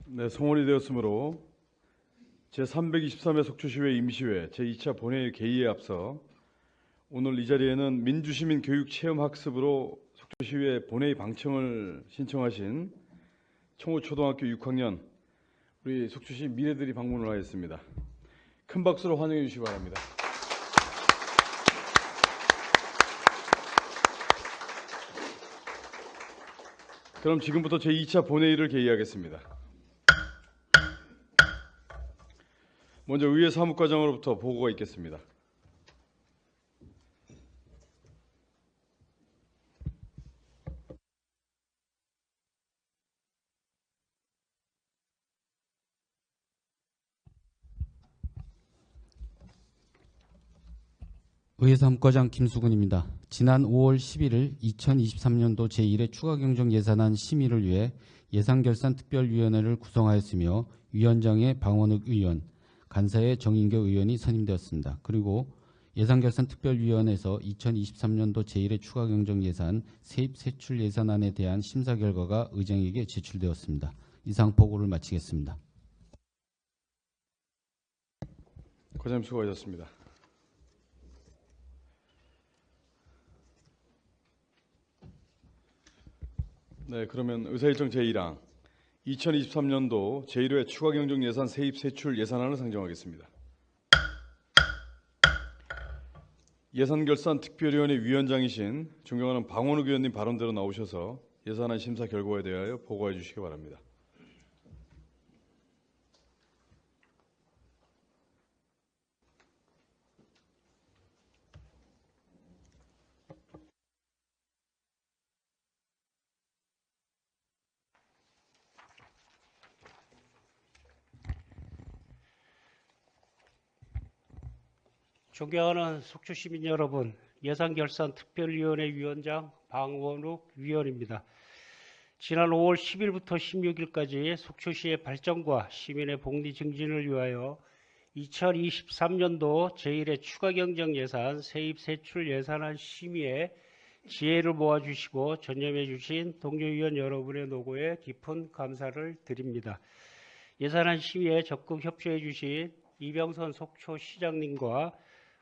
네, 송원이 되었으므로 제323회 속초시회 임시회 제2차 본회의 개의에 앞서 오늘 이 자리에는 민주시민교육체험학습으로 속초시회 본회의 방청을 신청하신 청호초등학교 6학년 우리 속초시 미래들이 방문을 하였습니다. 큰 박수로 환영해 주시기 바랍니다. 그럼 지금부터 제2차 본회의를 개의하겠습니다. 먼저 의회 사무과장으로부터 보고가 있겠습니다. 의회 사무과장 김수근입니다. 지난 5월 11일 2023년도 제1회 추가경정 예산안 심의를 위해 예산결산특별위원회를 구성하였으며 위원장의 방원욱 의원, 간사의 정인교 의원이 선임되었습니다. 그리고 예산결산특별위원회에서 2023년도 제1회 추가경정 예산 세입세출 예산안에 대한 심사 결과가 의장에게 제출되었습니다. 이상 보고를 마치겠습니다. 과장님 수고하셨습니다. 네, 그러면 의사일정 제1항 2023년도 제1회 추가경정예산 세입세출 예산안을 상정하겠습니다. 예산결산특별위원회 위원장이신 존경하는 방원욱 의원님 발언대로 나오셔서 예산안 심사 결과에 대하여 보고해 주시기 바랍니다. 존경하는 속초시민 여러분, 예산결산특별위원회 위원장 방원욱 위원입니다. 지난 5월 10일부터 16일까지 속초시의 발전과 시민의 복리 증진을 위하여 2023년도 제1회 추가경정 예산 세입세출 예산안 심의에 지혜를 모아주시고 전념해 주신 동료위원 여러분의 노고에 깊은 감사를 드립니다. 예산안 심의에 적극 협조해 주신 이병선 속초시장님과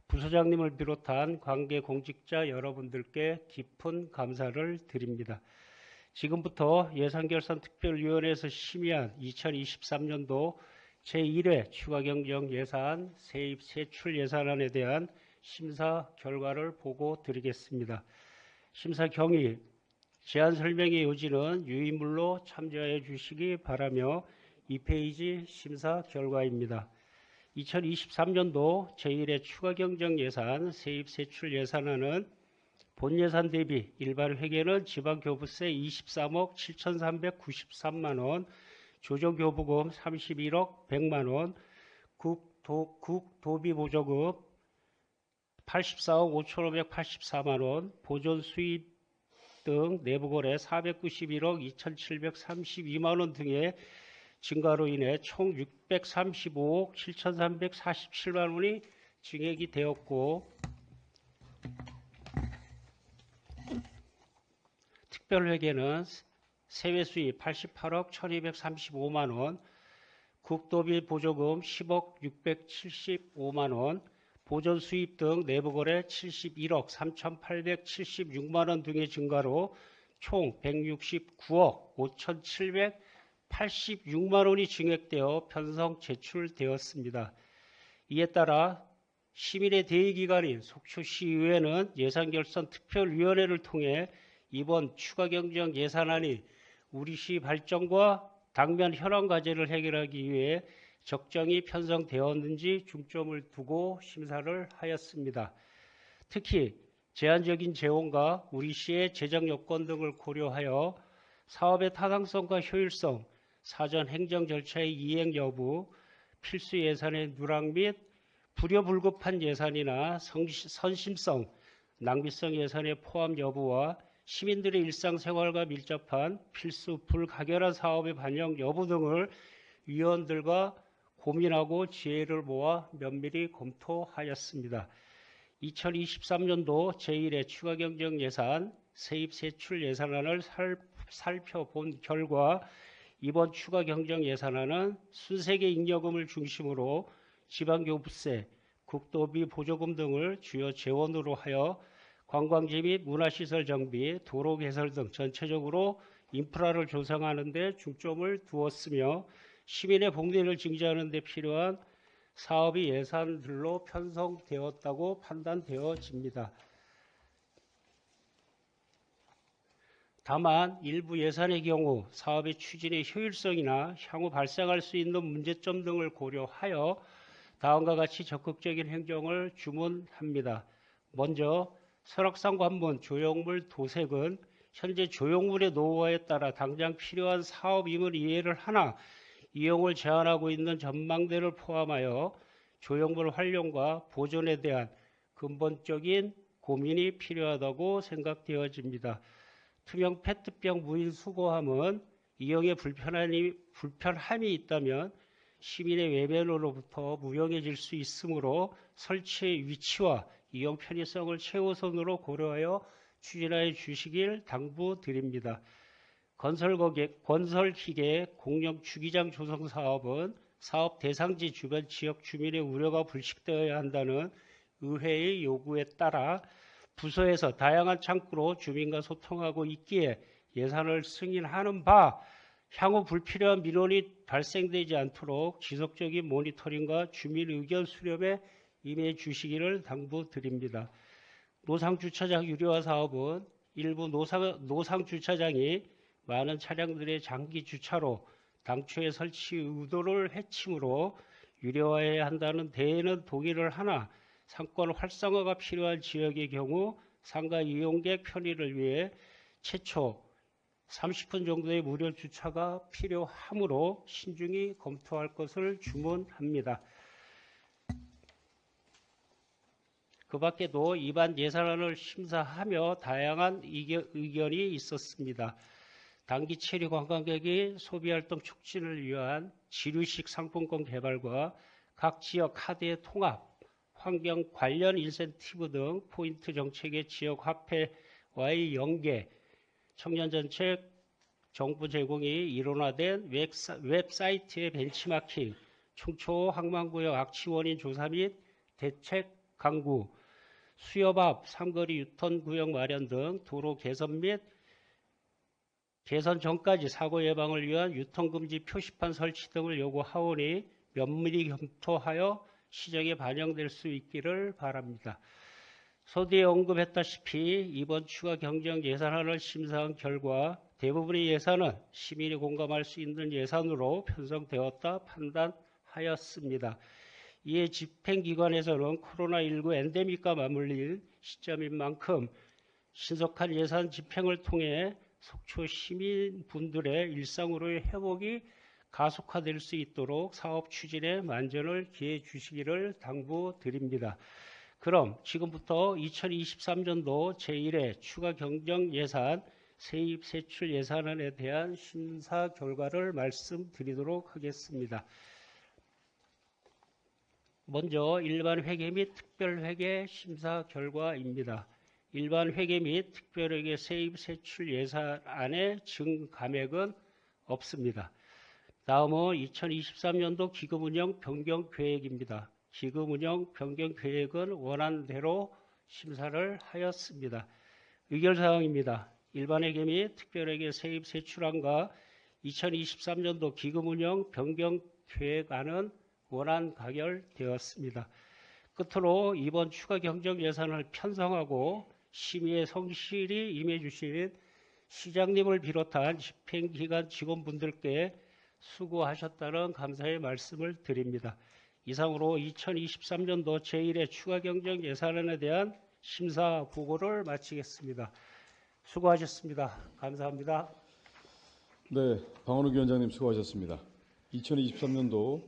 부소장님을 비롯한 관계 공직자 여러분들께 깊은 감사를 드립니다. 지금부터 예산결산특별위원회에서 심의한 2023년도 제1회 추가경정 예산 세입세출 예산안에 대한 심사 결과를 보고 드리겠습니다. 심사 경위, 제안 설명의 요지는 유의물로 참조해 주시기 바라며 2페이지 심사 결과입니다. 2023년도 제1회 추가경정 예산 세입세출 예산안은 본예산 대비 일반 회계는 지방교부세 23억 7,393만원, 조정교부금 31억 100만원, 국도비보조금 84억 5,584만원, 보존수입 등 내부거래 491억 2,732만원 등의 증가로 인해 총 635억 7,347만 원이 증액이 되었고 특별회계는 세외수입 88억 1,235만 원, 국도비 보조금 10억 675만 원, 보존수입 등 내부거래 71억 3,876만 원 등의 증가로 총 169억 5,786만 원이 증액되어 편성 제출되었습니다. 이에 따라 시민의 대의기관인 속초시의회는 예산결산특별위원회를 통해 이번 추가경정 예산안이 우리시 발전과 당면 현안 과제를 해결하기 위해 적정히 편성되었는지 중점을 두고 심사를 하였습니다. 특히 제한적인 재원과 우리시의 재정 여건 등을 고려하여 사업의 타당성과 효율성, 사전 행정 절차의 이행 여부, 필수 예산의 누락 및 불효불급한 예산이나 선심성, 낭비성 예산의 포함 여부와 시민들의 일상생활과 밀접한 필수 불가결한 사업의 반영 여부 등을 위원들과 고민하고 지혜를 모아 면밀히 검토하였습니다. 2023년도 제1회 추가경정 예산 세입세출 예산안을 살펴본 결과 이번 추가 경정 예산안은 순세계 잉여금을 중심으로 지방교부세, 국도비 보조금 등을 주요 재원으로 하여 관광지 및 문화시설 정비, 도로 개설 등 전체적으로 인프라를 조성하는 데 중점을 두었으며 시민의 복리를 증진하는 데 필요한 사업이 예산들로 편성되었다고 판단되어집니다. 다만 일부 예산의 경우 사업의 추진의 효율성이나 향후 발생할 수 있는 문제점 등을 고려하여 다음과 같이 적극적인 행정을 주문합니다. 먼저 설악산 관문 조형물 도색은 현재 조형물의 노후화에 따라 당장 필요한 사업임을 이해를 하나 이용을 제한하고 있는 전망대를 포함하여 조형물 활용과 보존에 대한 근본적인 고민이 필요하다고 생각되어집니다. 투명 페트병 무인 수거함은 이용에 불편함이 있다면 시민의 외면으로부터 무용해질 수 있으므로 설치의 위치와 이용 편의성을 최우선으로 고려하여 추진하여 주시길 당부드립니다. 건설기계 공영 주기장 조성 사업은 사업 대상지 주변 지역 주민의 우려가 불식되어야 한다는 의회의 요구에 따라 부서에서 다양한 창구로 주민과 소통하고 있기에 예산을 승인하는 바 향후 불필요한 민원이 발생되지 않도록 지속적인 모니터링과 주민 의견 수렴에 임해 주시기를 당부드립니다. 노상주차장 유료화 사업은 일부 노상주차장이 많은 차량들의 장기 주차로 당초의 설치 의도를 해치므로 유료화해야 한다는 대에는 동의를 하나 상권 활성화가 필요한 지역의 경우 상가 이용객 편의를 위해 최초 30분 정도의 무료 주차가 필요하므로 신중히 검토할 것을 주문합니다. 그 밖에도 이번 예산안을 심사하며 다양한 의견이 있었습니다. 단기 체류 관광객의 소비활동 촉진을 위한 지류식 상품권 개발과 각 지역 카드의 통합, 환경 관련 인센티브 등 포인트 정책의 지역 화폐와의 연계, 청년정책 정부 제공이 일원화된 웹사이트의 벤치마킹, 충초 항만구역 악취 원인 조사 및 대책 강구, 수협 앞 삼거리 유턴 구역 마련 등 도로 개선 및 개선 전까지 사고 예방을 위한 유턴금지 표시판 설치 등을 요구하오니 면밀히 검토하여 시정에 반영될 수 있기를 바랍니다. 서두에 언급했다시피 이번 추가 경정 예산안을 심사한 결과 대부분의 예산은 시민이 공감할 수 있는 예산으로 편성되었다 판단하였습니다. 이에 집행기관에서는 코로나19 엔데믹과 맞물릴 시점인 만큼 신속한 예산 집행을 통해 속초 시민분들의 일상으로의 회복이 가속화될 수 있도록 사업 추진에 만전을 기해 주시기를 당부드립니다. 그럼 지금부터 2023년도 제1회 추가 경정 예산 세입 세출 예산안에 대한 심사 결과를 말씀드리도록 하겠습니다. 먼저 일반 회계 및 특별 회계 심사 결과입니다. 일반 회계 및 특별 회계 세입 세출 예산안의 증감액은 없습니다. 다음은 2023년도 기금 운영 변경 계획입니다. 기금 운영 변경 계획은 원안대로 심사를 하였습니다. 의결사항입니다. 일반 회계 및 특별 회계 세입 세출안과 2023년도 기금 운영 변경 계획안은 원안 가결되었습니다. 끝으로 이번 추가 경정 예산을 편성하고 심의에 성실히 임해 주신 시장님을 비롯한 집행기관 직원분들께 수고하셨다는 감사의 말씀을 드립니다. 이상으로 2023년도 제1회 추가 경정 예산안에 대한 심사 보고를 마치겠습니다. 수고하셨습니다. 감사합니다. 네, 방원욱 위원장님 수고하셨습니다. 2023년도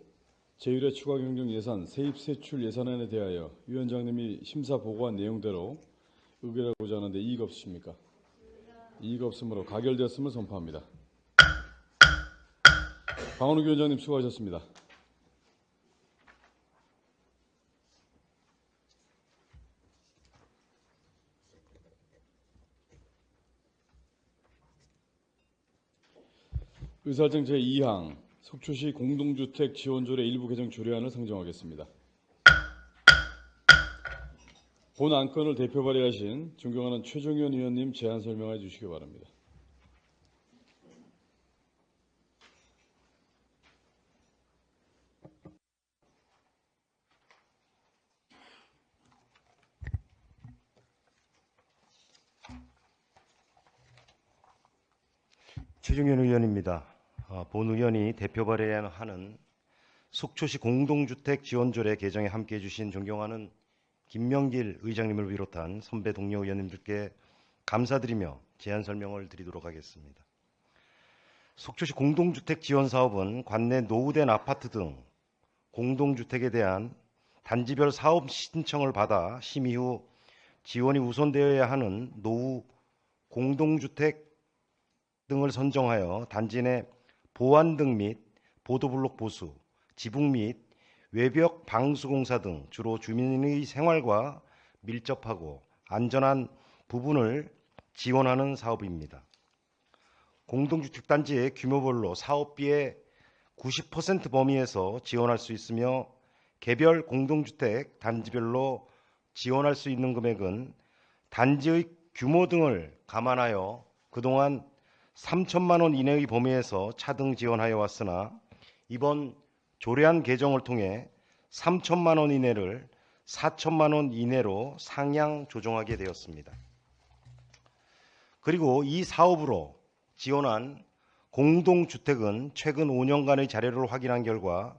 제1회 추가 경정 예산 세입 세출 예산안에 대하여 위원장님이 심사 보고한 내용대로 의결하고자 하는데 이의가 없으십니까? 이의가 없으므로 가결되었음을 선포합니다. 방원욱 위원장님 수고하셨습니다. 의사일정 제2항 속초시 공동주택 지원조례 일부 개정 조례안을 상정하겠습니다. 본 안건을 대표 발의하신 존경하는 최종현 의원님 제안 설명해 주시기 바랍니다. 최종현 의원입니다. 본 의원이 대표 발의하는 속초시 공동주택 지원조례 개정에 함께해 주신 존경하는 김명길 의장님을 비롯한 선배 동료 의원님들께 감사드리며 제안 설명을 드리도록 하겠습니다. 속초시 공동주택 지원 사업은 관내 노후된 아파트 등 공동주택에 대한 단지별 사업 신청을 받아 심의 후 지원이 우선되어야 하는 노후 공동주택 등을 선정하여 단지 내 보완등 및 보도블록 보수, 지붕 및 외벽 방수공사 등 주로 주민의 생활과 밀접하고 안전한 부분을 지원하는 사업입니다. 공동주택단지의 규모별로 사업비의 90% 범위에서 지원할 수 있으며 개별 공동주택 단지별로 지원할 수 있는 금액은 단지의 규모 등을 감안하여 그동안 3천만 원 이내의 범위에서 차등 지원하여 왔으나 이번 조례안 개정을 통해 3천만 원 이내를 4천만 원 이내로 상향 조정하게 되었습니다. 그리고 이 사업으로 지원한 공동주택은 최근 5년간의 자료를 확인한 결과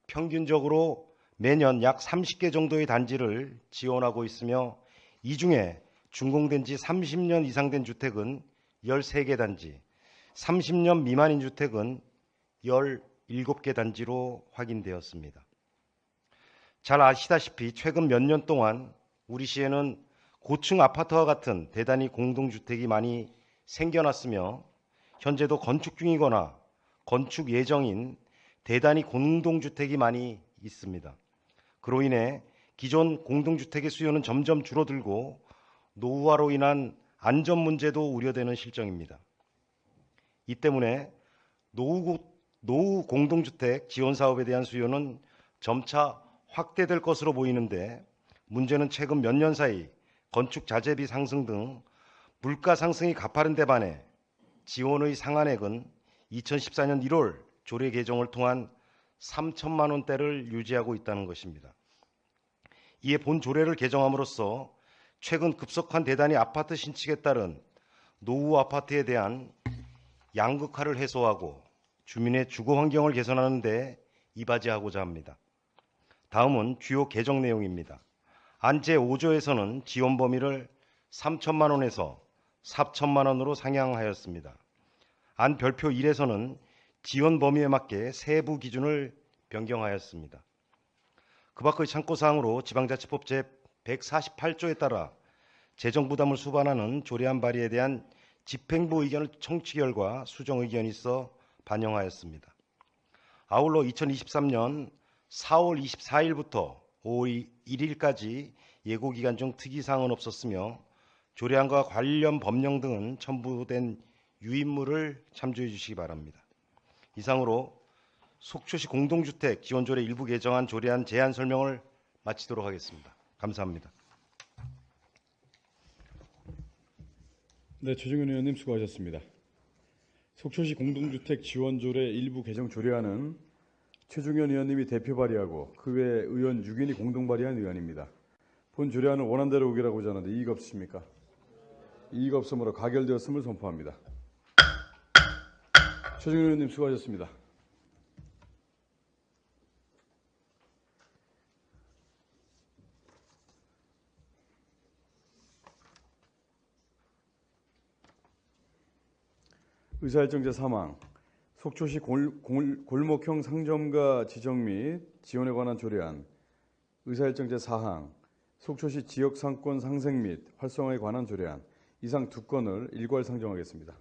평균적으로 매년 약 30개 정도의 단지를 지원하고 있으며 이 중에 준공된 지 30년 이상 된 주택은 13개 단지, 30년 미만인 주택은 17개 단지로 확인되었습니다. 잘 아시다시피 최근 몇 년 동안 우리 시에는 고층 아파트와 같은 대단위 공동주택이 많이 생겨났으며 현재도 건축 중이거나 건축 예정인 대단위 공동주택이 많이 있습니다. 그로 인해 기존 공동주택의 수요는 점점 줄어들고 노후화로 인한 안전 문제도 우려되는 실정입니다. 이 때문에 노후 공동주택 지원 사업에 대한 수요는 점차 확대될 것으로 보이는데 문제는 최근 몇 년 사이 건축 자재비 상승 등 물가 상승이 가파른 데 반해 지원의 상한액은 2014년 1월 조례 개정을 통한 3천만 원대를 유지하고 있다는 것입니다. 이에 본 조례를 개정함으로써 최근 급속한 대단위 아파트 신축에 따른 노후 아파트에 대한 양극화를 해소하고 주민의 주거 환경을 개선하는 데 이바지하고자 합니다. 다음은 주요 개정 내용입니다. 안 제5조에서는 지원 범위를 3천만 원에서 4천만 원으로 상향하였습니다. 안 별표 1에서는 지원 범위에 맞게 세부 기준을 변경하였습니다. 그 밖의 참고사항으로 지방자치법 제148조에 따라 재정부담을 수반하는 조례안 발의에 대한 집행부 의견을 청취 결과 수정 의견이 있어 반영하였습니다. 아울러 2023년 4월 24일부터 5월 1일까지 예고기간 중 특이사항은 없었으며 조례안과 관련 법령 등은 첨부된 유인물을 참조해 주시기 바랍니다. 이상으로 속초시 공동주택 지원조례 일부 개정안 조례안 제안 설명을 마치도록 하겠습니다. 감사합니다. 네, 최종현 의원님 수고하셨습니다. 속초시 공동주택 지원조례 일부 개정 조례안은 최종현 의원님이 대표 발의하고 그 외 의원 6인이 공동 발의한 의안입니다. 본 조례안을 원안대로 의결하고자 하는데 이의가 없으십니까? 이의가 없으므로 가결되었음을 선포합니다. 최종현 의원님 수고하셨습니다. 의사일정 제3항 속초시 골목형 상점가 지정 및 지원에 관한 조례안. 의사일정 제4항 속초시 지역상권 상생 및 활성화에 관한 조례안. 이상 두 건을 일괄 상정하겠습니다.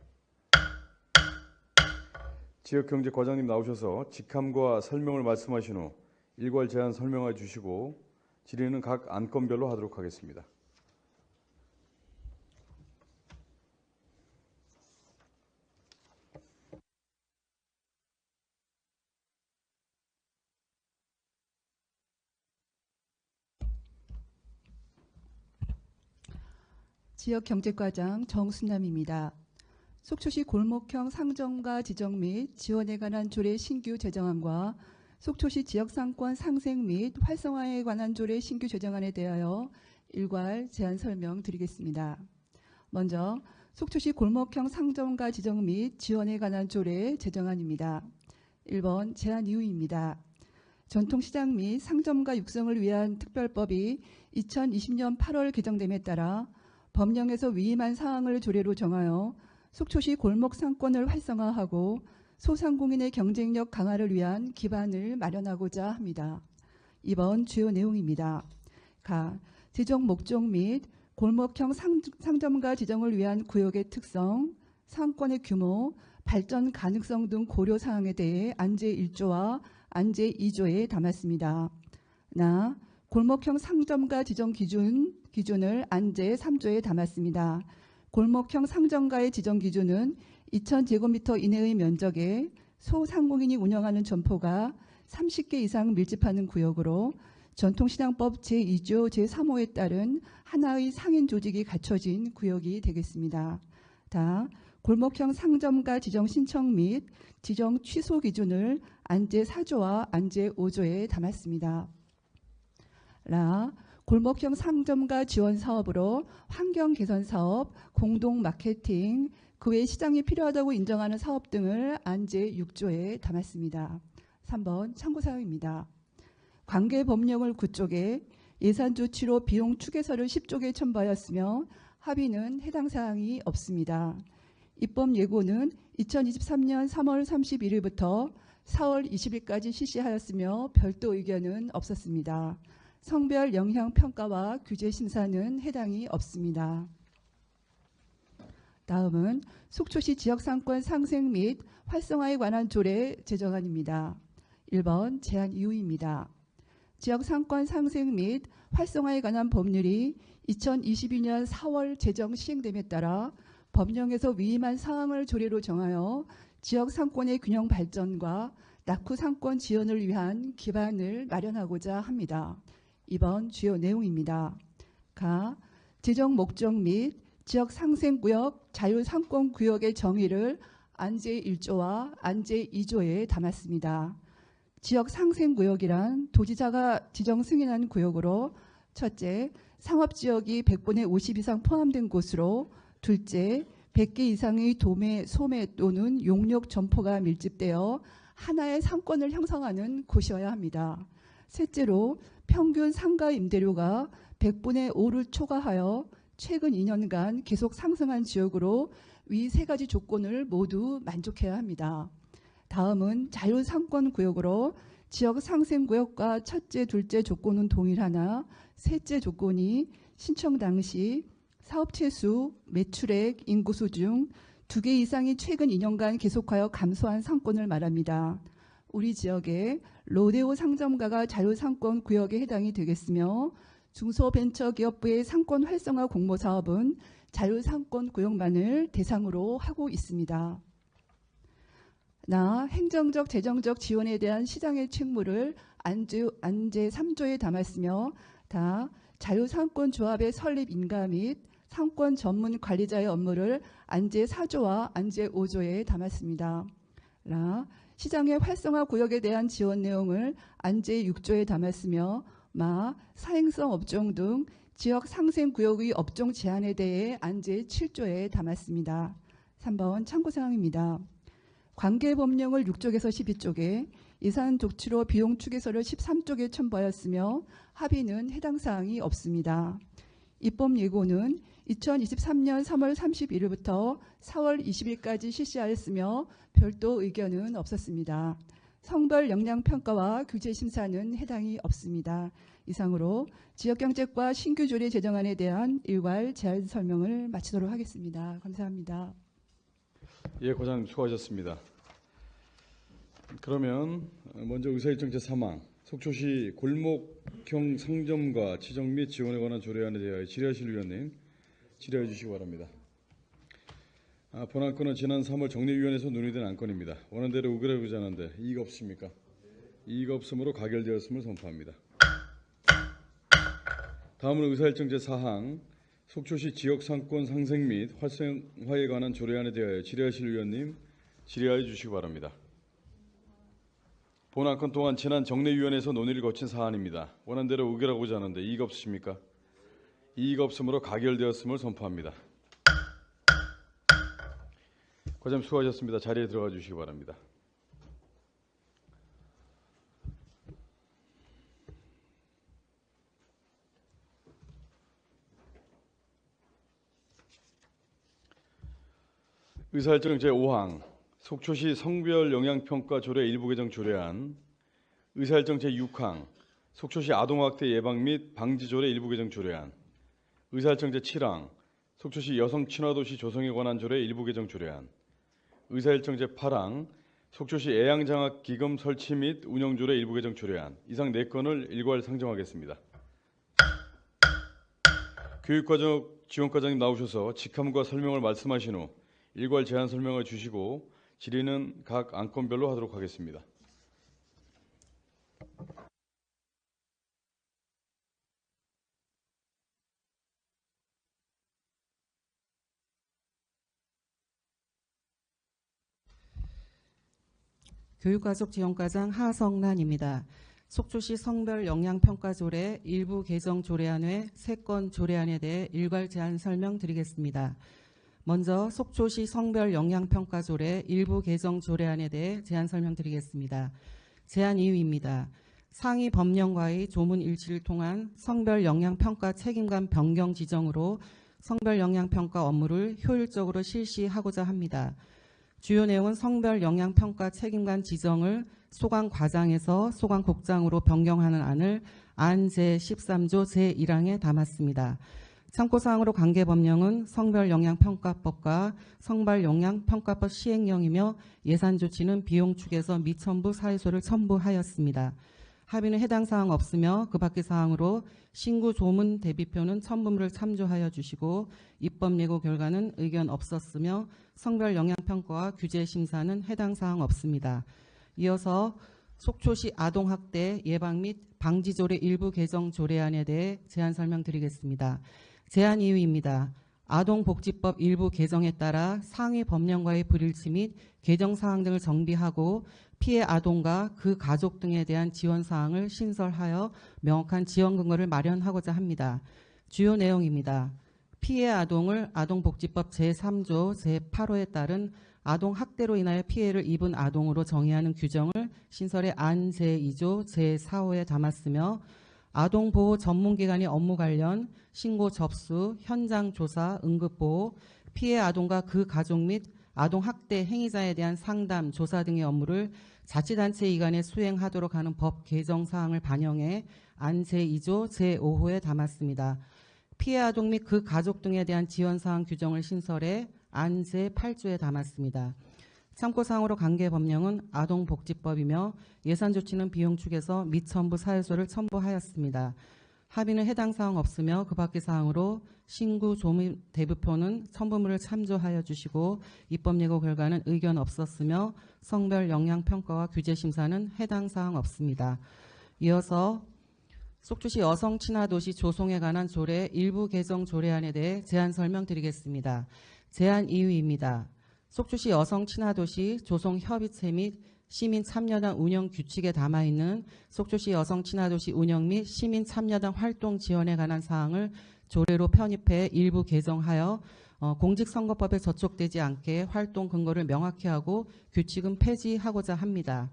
지역경제과장님 나오셔서 직함과 설명을 말씀하신 후 일괄 제안 설명해 주시고 질의는 각 안건별로 하도록 하겠습니다. 지역경제과장 정순남입니다. 속초시 골목형 상점과 지정 및 지원에 관한 조례 신규 제정안과 속초시 지역상권 상생 및 활성화에 관한 조례 신규 제정안에 대하여 일괄 제안 설명드리겠습니다. 먼저 속초시 골목형 상점과 지정 및 지원에 관한 조례 제정안입니다. 1번 제안 이유입니다. 전통시장 및 상점가 육성을 위한 특별법이 2020년 8월 개정됨에 따라 법령에서 위임한 사항을 조례로 정하여 속초시 골목 상권을 활성화하고 소상공인의 경쟁력 강화를 위한 기반을 마련하고자 합니다. 2번 주요 내용입니다. 가. 지정 목적 및 골목형 상점가 지정을 위한 구역의 특성, 상권의 규모, 발전 가능성 등 고려 사항에 대해 안제 1조와 안제 2조에 담았습니다. 나. 골목형 상점가 지정 기준을 안제 3조에 담았습니다. 골목형 상점가의 지정 기준은 2,000제곱미터 이내의 면적에 소상공인이 운영하는 점포가 30개 이상 밀집하는 구역으로 전통시장법 제2조 제3호에 따른 하나의 상인 조직이 갖춰진 구역이 되겠습니다. 다. 골목형 상점가 지정 신청 및 지정 취소 기준을 안제 4조와 안제 5조에 담았습니다. 라. 골목형 상점가 지원 사업으로 환경 개선 사업, 공동 마케팅, 그 외 시장이 필요하다고 인정하는 사업 등을 안제 6조에 담았습니다. 3번 참고사항입니다. 관계 법령을 9쪽에 예산 조치로 비용 추계서를 10쪽에 첨부하였으며 합의는 해당 사항이 없습니다. 입법 예고는 2023년 3월 31일부터 4월 20일까지 실시하였으며 별도 의견은 없었습니다. 성별 영향 평가와 규제 심사는 해당이 없습니다. 다음은 속초시 지역상권 상생 및 활성화에 관한 조례 제정안입니다. 1번 제안 이유입니다. 지역상권 상생 및 활성화에 관한 법률이 2022년 4월 제정 시행됨에 따라 법령에서 위임한 사항을 조례로 정하여 지역상권의 균형 발전과 낙후 상권 지원을 위한 기반을 마련하고자 합니다. 2번 주요 내용입니다. 가. 지정 목적 및 지역 상생구역 자율상권구역의 정의를 안제 1조와 안제 2조에 담았습니다. 지역 상생구역이란 도지사가 지정 승인한 구역으로 첫째, 상업지역이 100분의 50 이상 포함된 곳으로 둘째, 100개 이상의 도매, 소매 또는 용역 점포가 밀집되어 하나의 상권을 형성하는 곳이어야 합니다. 셋째로 평균 상가 임대료가 100분의 5를 초과하여 최근 2년간 계속 상승한 지역으로 위 세 가지 조건을 모두 만족해야 합니다. 다음은 자율상권구역으로 지역 상생구역과 첫째, 둘째 조건은 동일하나 셋째 조건이 신청 당시 사업체 수, 매출액, 인구수 중 2개 이상이 최근 2년간 계속하여 감소한 상권을 말합니다. 우리 지역의 로데오 상점가가 자율상권 구역에 해당이 되겠으며 중소벤처기업부의 상권 활성화 공모사업은 자율상권 구역만을 대상으로 하고 있습니다. 나. 행정적, 재정적 지원에 대한 시장의 책무를 안제 3조에 담았으며 다. 자율상권 조합의 설립 인가 및 상권 전문 관리자의 업무를 안제 4조와 안제 5조에 담았습니다. 라. 시장의 활성화 구역에 대한 지원 내용을 안제 6조에 담았으며 마. 사행성 업종 등 지역 상생 구역의 업종 제한에 대해 안제 7조에 담았습니다. 3번 참고사항입니다. 관계법령을 6쪽에서 12쪽에 예산 조치로 비용 추계서를 13쪽에 첨부하였으며 합의는 해당 사항이 없습니다. 입법 예고는 2023년 3월 31일부터 4월 20일까지 실시하였으며 별도 의견은 없었습니다. 성별 역량 평가와 규제 심사는 해당이 없습니다. 이상으로 지역경제과 신규 조례 제정안에 대한 일괄 제안 설명을 마치도록 하겠습니다. 감사합니다. 예, 과장 수고하셨습니다. 그러면 먼저 의사일정 제3항 속초시 골목형 상점과 지정 및 지원에 관한 조례안에 대하여 질의하실 위원님 질의해 주시기 바랍니다. 본 안건은 지난 3월 정례위원회에서 논의된 안건입니다. 원안대로 의결하고자 하는데 이의가 없으십니까? 이의가 없으므로 가결되었음을 선포합니다. 다음은 의사일정 제4항 속초시 지역상권 상생 및 활성화에 관한 조례안에 대하여 질의하실 의원님 질의하여 주시기 바랍니다. 본 안건 또한 지난 정례위원회에서 논의를 거친 사안입니다. 원안대로 의결하고자 하는데 이의가 없으십니까? 이의가 없으므로 가결되었음을 선포합니다. 과장님 수고하셨습니다. 자리에 들어가 주시기 바랍니다. 의사일정 제5항 속초시 성별 영향평가 조례 일부 개정 조례안, 의사일정 제6항 속초시 아동학대 예방 및 방지 조례 일부 개정 조례안, 의사일정 제7항 속초시 여성 친화도시 조성에 관한 조례 일부 개정 조례안, 의사일정 제8항 속초시 애양장학 기금 설치 및 운영 조례 일부 개정 조례안, 이상 4건을 일괄 상정하겠습니다. 교육과정 지원과장님 나오셔서 직함과 설명을 말씀하신 후 일괄 제안 설명을 주시고 질의는 각 안건별로 하도록 하겠습니다. 교육가족지원과장 하성란입니다. 속초시 성별 영향평가 조례 일부 개정 조례안 외 3건 조례안에 대해 일괄 제안 설명드리겠습니다. 먼저 속초시 성별 영향평가 조례 일부 개정 조례안에 대해 제안 설명드리겠습니다. 제안 이유입니다. 상위 법령과의 조문 일치를 통한 성별 영향평가 책임관 변경 지정으로 성별 영향평가 업무를 효율적으로 실시하고자 합니다. 주요 내용은 성별 영향평가 책임관 지정을 소관과장에서 소관국장으로 변경하는 안을 안 제13조 제1항에 담았습니다. 참고사항으로 관계법령은 성별영향평가법과 성별영향평가법 시행령이며 예산조치는 비용축에서 미첨부 사유소를 첨부하였습니다. 합의는 해당 사항 없으며 그 밖의 사항으로 신구 조문 대비표는 첨부물을 참조하여 주시고 입법 예고 결과는 의견 없었으며 성별영향평가와 규제심사는 해당 사항 없습니다. 이어서 속초시 아동학대 예방 및 방지조례 일부 개정 조례안에 대해 제안 설명드리겠습니다. 제안 이유입니다. 아동복지법 일부 개정에 따라 상위 법령과의 불일치 및 개정 사항 등을 정비하고 피해 아동과 그 가족 등에 대한 지원 사항을 신설하여 명확한 지원 근거를 마련하고자 합니다. 주요 내용입니다. 피해 아동을 아동복지법 제3조 제8호에 따른 아동학대로 인하여 피해를 입은 아동으로 정의하는 규정을 신설의 안 제2조 제4호에 담았으며 아동보호 전문기관의 업무 관련 신고 접수, 현장 조사, 응급보호, 피해 아동과 그 가족 및 아동학대 행위자에 대한 상담, 조사 등의 업무를 자치단체 이관에 수행하도록 하는 법 개정 사항을 반영해 안 제2조 제5호에 담았습니다. 피해 아동 및 그 가족 등에 대한 지원사항 규정을 신설해 안 제8조에 담았습니다. 참고사항으로 관계법령은 아동복지법이며 예산조치는 비용축에서 미첨부 사유소를 첨부하였습니다. 합의는 해당 사항 없으며 그 밖의 사항으로 신구 조문 대부표는 첨부물을 참조하여 주시고 입법 예고 결과는 의견 없었으며 성별 영향평가와 규제심사는 해당 사항 없습니다. 이어서 속초시 여성 친화도시 조성에 관한 조례 일부 개정 조례안에 대해 제안 설명드리겠습니다. 제안 이유입니다. 속초시 여성 친화도시 조성 협의체 및 시민 참여단 운영 규칙에 담아있는 속초시 여성 친화도시 운영 및 시민 참여단 활동 지원에 관한 사항을 조례로 편입해 일부 개정하여 공직선거법에 저촉되지 않게 활동 근거를 명확히 하고 규칙은 폐지하고자 합니다.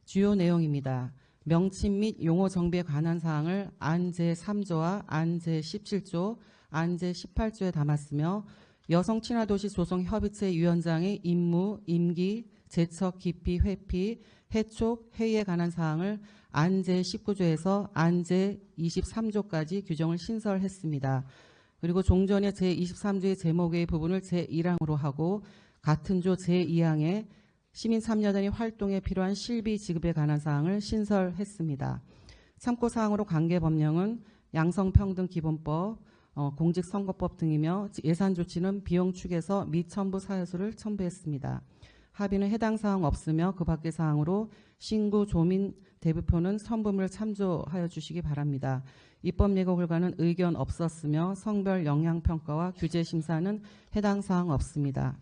주요 내용입니다. 명칭 및 용어 정비에 관한 사항을 안 제3조와 안 제17조, 안 제18조에 담았으며 여성 친화도시 조성 협의체 위원장의 임무, 임기, 제척, 기피, 회피, 해촉, 회의에 관한 사항을 안 제19조에서 안 제23조까지 규정을 신설했습니다. 그리고 종전의 제23조의 제목의 부분을 제1항으로 하고 같은 조 제2항에 시민참여단위 활동에 필요한 실비 지급에 관한 사항을 신설했습니다. 참고사항으로 관계법령은 양성평등기본법, 공직선거법 등이며 예산조치는 비용축에서 미첨부 사유소를 첨부했습니다. 합의는 해당 사항 없으며 그 밖의 사항으로 신구 조민 대부표는 선부문을 참조하여 주시기 바랍니다. 입법 예고 결과는 의견 없었으며 성별 영향 평가와 규제 심사는 해당 사항 없습니다.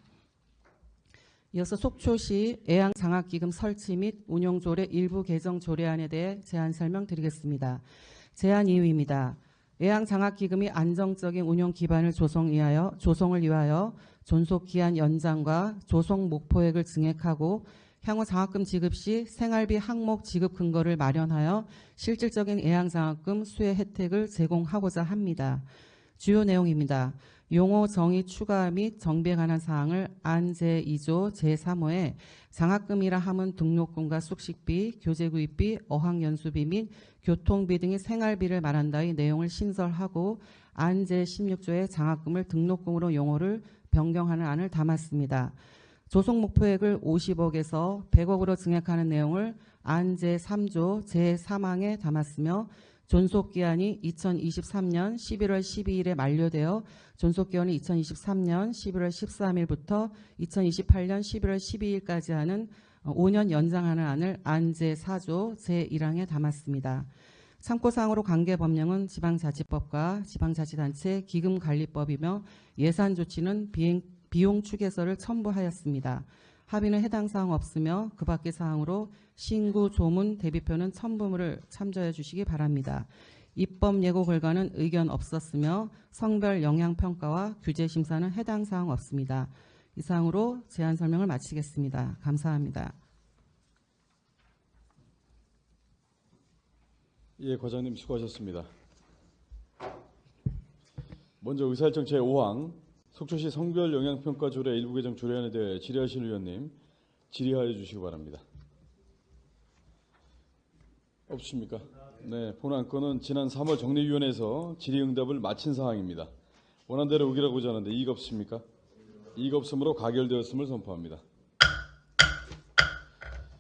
이어서 속초시 애양장학기금 설치 및 운용조례 일부 개정 조례안에 대해 제안 설명드리겠습니다. 제안 이유입니다. 애양장학기금이 안정적인 운용 기반을 조성을 위하여 존속기한 연장과 조성 목표액을 증액하고 향후 장학금 지급 시 생활비 항목 지급 근거를 마련하여 실질적인 애양장학금 수혜 혜택을 제공하고자 합니다. 주요 내용입니다. 용어 정의 추가 및 정비에 관한 사항을 안 제2조 제3호에 장학금이라 함은 등록금과 숙식비, 교재구입비, 어학연수비 및 교통비 등의 생활비를 말한다의 내용을 신설하고 안 제16조에 장학금을 등록금으로 용어를 변경하는 안을 담았습니다. 조성 목표액을 50억에서 100억으로 증액하는 내용을 안 제3조 제3항에 담았으며 존속기한이 2023년 11월 12일에 만료되어 존속기한이 2023년 11월 13일부터 2028년 11월 12일까지 하는 5년 연장하는 안을 안 제4조 제1항에 담았습니다. 참고사항으로 관계법령은 지방자치법과 지방자치단체 기금관리법이며 예산조치는 비용 추계서를 첨부하였습니다. 합의는 해당 사항 없으며 그 밖의 사항으로 신구 조문 대비표는 첨부물을 참조해 주시기 바랍니다. 입법 예고 결과는 의견 없었으며 성별 영향 평가와 규제 심사는 해당 사항 없습니다. 이상으로 제안 설명을 마치겠습니다. 감사합니다. 예, 과장님 수고하셨습니다. 먼저 의사일정 제5항 속초시 성별 영향평가 조례 일부 개정 조례안에 대해 질의하실 의원님 질의하여 주시기 바랍니다. 없으십니까? 네, 본안건은 지난 3월 정례위원회에서 질의응답을 마친 사항입니다. 원안대로 의결하고자 하는데 이의가 없으십니까? 이의가 없으므로 가결되었음을 선포합니다.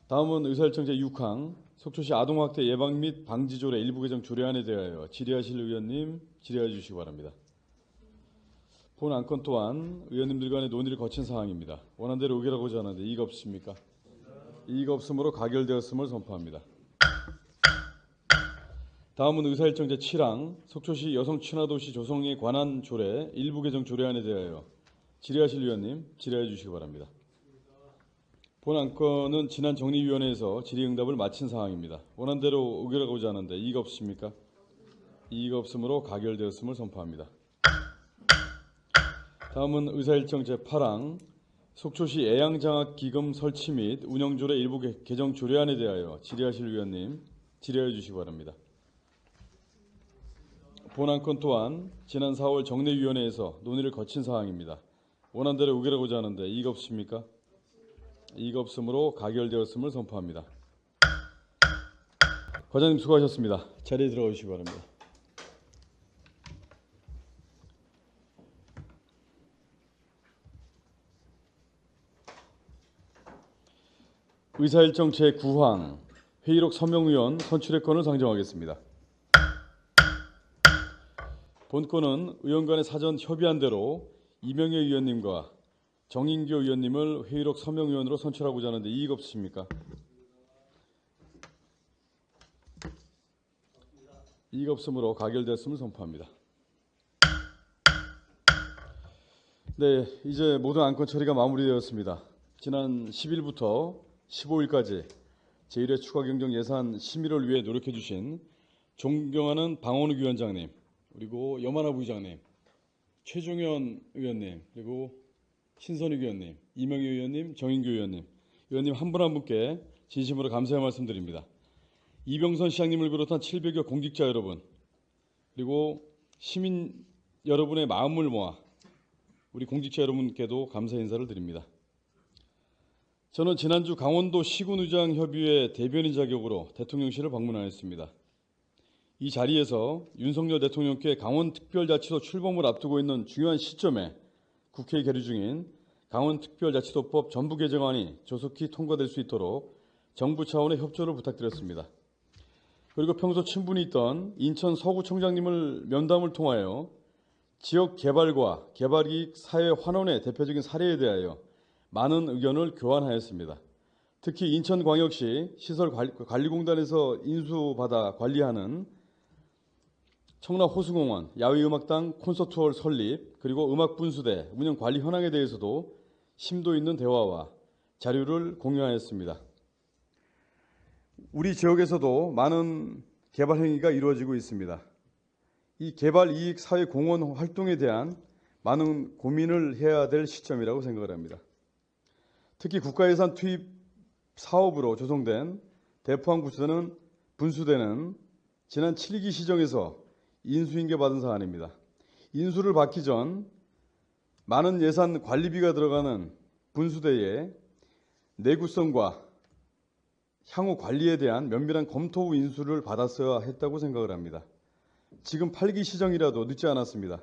다음은 의사일정 제6항 속초시 아동학대 예방 및 방지 조례 일부 개정 조례안에 대하여 질의하실 의원님 질의하여 주시기 바랍니다. 본 안건 또한 의원님들 간의 논의를 거친 사항입니다. 원안대로 의결하고자 하는데 이의가 없으십니까? 이의가 없으므로 가결되었음을 선포합니다. 다음은 의사일정 제7항 속초시 여성친화도시 조성에 관한 조례 일부 개정 조례안에 대하여 질의하실 의원님 질의해 주시기 바랍니다. 본 안건은 지난 정리위원회에서 질의응답을 마친 사항입니다. 원안대로 의결하고자 하는데 이의가 없으십니까? 이의가 없으므로 가결되었음을 선포합니다. 다음은 의사일정 제8항 속초시 애양장학기금 설치 및 운영조례 일부 개정 조례안에 대하여 질의하실 의원님 질의해 주시기 바랍니다. 본 안건 또한 지난 4월 정례위원회에서 논의를 거친 사항입니다. 원안대로 의결하고자 하는데 이의가 없으십니까? 이의가 없으므로 가결되었음을 선포합니다. 과장님 수고하셨습니다. 자리에 들어가 주시기 바랍니다. 의사일정 제9항 회의록 서명위원 선출의 건을 상정하겠습니다. 본 건은 의원 간의 사전 협의한 대로 이명애 의원님과 정인교 의원님을 회의록 서명위원으로 선출하고자 하는데 이의가 없으십니까? 이의가 없으므로 가결되었음을 선포합니다. 네, 이제 모든 안건 처리가 마무리되었습니다. 지난 10일부터 15일까지 제1회 추가경정 예산 심의를 위해 노력해 주신 존경하는 방원욱 위원장님, 그리고 염하나 부의장님, 최종현 의원님, 그리고 신선익 의원님, 이명희 의원님, 정인규 의원님, 의원님 한 분 한 분께 진심으로 감사의 말씀드립니다. 이병선 시장님을 비롯한 700여 공직자 여러분, 그리고 시민 여러분의 마음을 모아 우리 공직자 여러분께도 감사 인사를 드립니다. 저는 지난주 강원도 시군의장협의회 대변인 자격으로 대통령실을 방문하였습니다. 이 자리에서 윤석열 대통령께 강원특별자치도 출범을 앞두고 있는 중요한 시점에 국회에 계류 중인 강원특별자치도법 전부 개정안이 조속히 통과될 수 있도록 정부 차원의 협조를 부탁드렸습니다. 그리고 평소 친분이 있던 인천 서구청장님을 면담을 통하여 지역 개발과 개발이익 사회 환원의 대표적인 사례에 대하여 많은 의견을 교환하였습니다. 특히 인천광역시 시설관리공단에서 인수받아 관리하는 청라호수공원, 야외음악당 콘서트홀 설립, 그리고 음악분수대 운영 관리 현황에 대해서도 심도 있는 대화와 자료를 공유하였습니다. 우리 지역에서도 많은 개발 행위가 이루어지고 있습니다. 이 개발 이익 사회 공헌 활동에 대한 많은 고민을 해야 될 시점이라고 생각을 합니다. 특히 국가예산 투입 사업으로 조성된 대포항 분수대는 지난 7.2기 시정에서 인수인계 받은 사안입니다. 인수를 받기 전 많은 예산 관리비가 들어가는 분수대의 내구성과 향후 관리에 대한 면밀한 검토 후 인수를 받았어야 했다고 생각을 합니다. 지금 8기 시정이라도 늦지 않았습니다.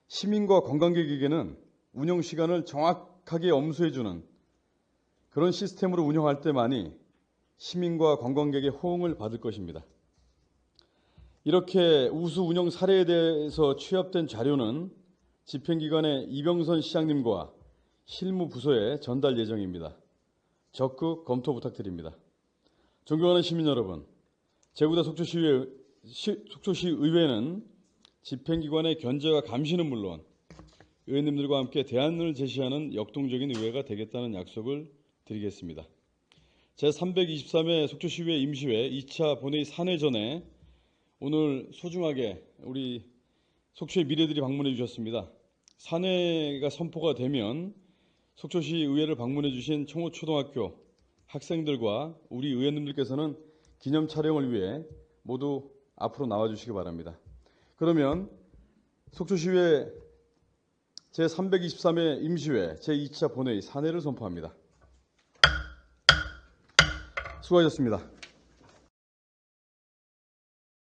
시민과 관광객에게는 운영 시간을 정확하게 엄수해주는 그런 시스템으로 운영할 때만이 시민과 관광객의 호응을 받을 것입니다. 이렇게 우수 운영 사례에 대해서 취합된 자료는 집행기관의 이병선 시장님과 실무부서에 전달 예정입니다. 적극 검토 부탁드립니다. 존경하는 시민 여러분, 제구도 속초시 의회는 집행기관의 견제와 감시는 물론 의원님들과 함께 대안을 제시하는 역동적인 의회가 되겠다는 약속을 드리겠습니다. 제323회 속초시의회 임시회 2차 본회의 산회 전에 오늘 소중하게 우리 속초의 미래들이 방문해 주셨습니다. 산회가 선포가 되면 속초시 의회를 방문해 주신 청호초등학교 학생들과 우리 의원님들께서는 기념 촬영을 위해 모두 앞으로 나와 주시기 바랍니다. 그러면 속초시의회 제323회 임시회 제2차 본회의 산회를 선포합니다. 수고하셨습니다.